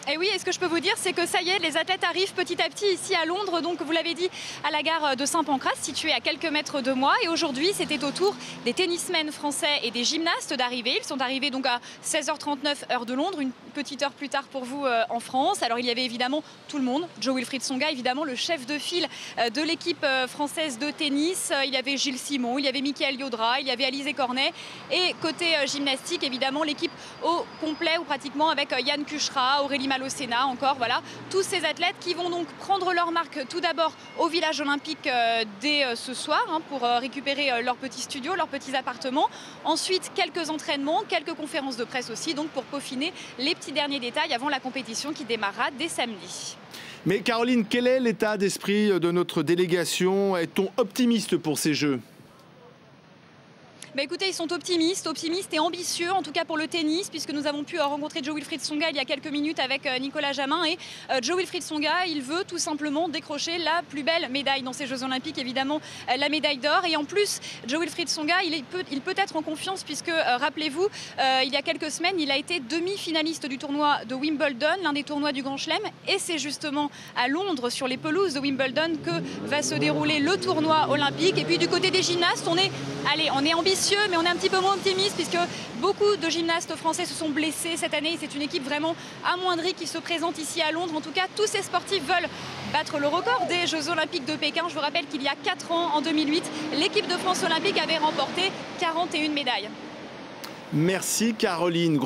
Et oui, et ce que je peux vous dire, c'est que ça y est, les athlètes arrivent petit à petit ici à Londres. Donc, vous l'avez dit, à la gare de Saint-Pancras, située à quelques mètres de moi. Et aujourd'hui, c'était au tour des tennismen français et des gymnastes d'arriver. Ils sont arrivés donc à 16h39 heure de Londres, une petite heure plus tard pour vous en France. Alors, il y avait évidemment tout le monde. Jo-Wilfried Tsonga, évidemment, le chef de file de l'équipe française de tennis. Il y avait Gilles Simon, il y avait Mickaël Yodra, il y avait Alizé Cornet. Et côté gymnastique, évidemment, l'équipe au complet ou pratiquement avec Yann Cuchera, Aurélie Malocena, encore, voilà, tous ces athlètes qui vont donc prendre leur marque tout d'abord au village olympique dès ce soir pour récupérer leur petit studio, leurs petits appartements. Ensuite, quelques entraînements, quelques conférences de presse aussi, donc pour peaufiner les petits derniers détails avant la compétition qui démarrera dès samedi. Mais Caroline, quel est l'état d'esprit de notre délégation? Est-on optimiste pour ces Jeux? Bah écoutez, ils sont optimistes et ambitieux, en tout cas pour le tennis, puisque nous avons pu rencontrer Jo-Wilfried Tsonga il y a quelques minutes avec Nicolas Jamin. Et Jo-Wilfried Tsonga, il veut tout simplement décrocher la plus belle médaille dans ces Jeux Olympiques, évidemment la médaille d'or. Et en plus, Jo-Wilfried Tsonga, il peut être en confiance, puisque rappelez-vous, il y a quelques semaines, il a été demi-finaliste du tournoi de Wimbledon, l'un des tournois du Grand Chelem. Et c'est justement à Londres, sur les pelouses de Wimbledon, que va se dérouler le tournoi olympique. Et puis du côté des gymnastes, on est ambitieux, mais on est un petit peu moins optimiste puisque beaucoup de gymnastes français se sont blessés cette année. C'est une équipe vraiment amoindrie qui se présente ici à Londres. En tout cas, tous ces sportifs veulent battre le record des Jeux Olympiques de Pékin. Je vous rappelle qu'il y a 4 ans, en 2008, l'équipe de France olympique avait remporté 41 médailles. Merci Caroline.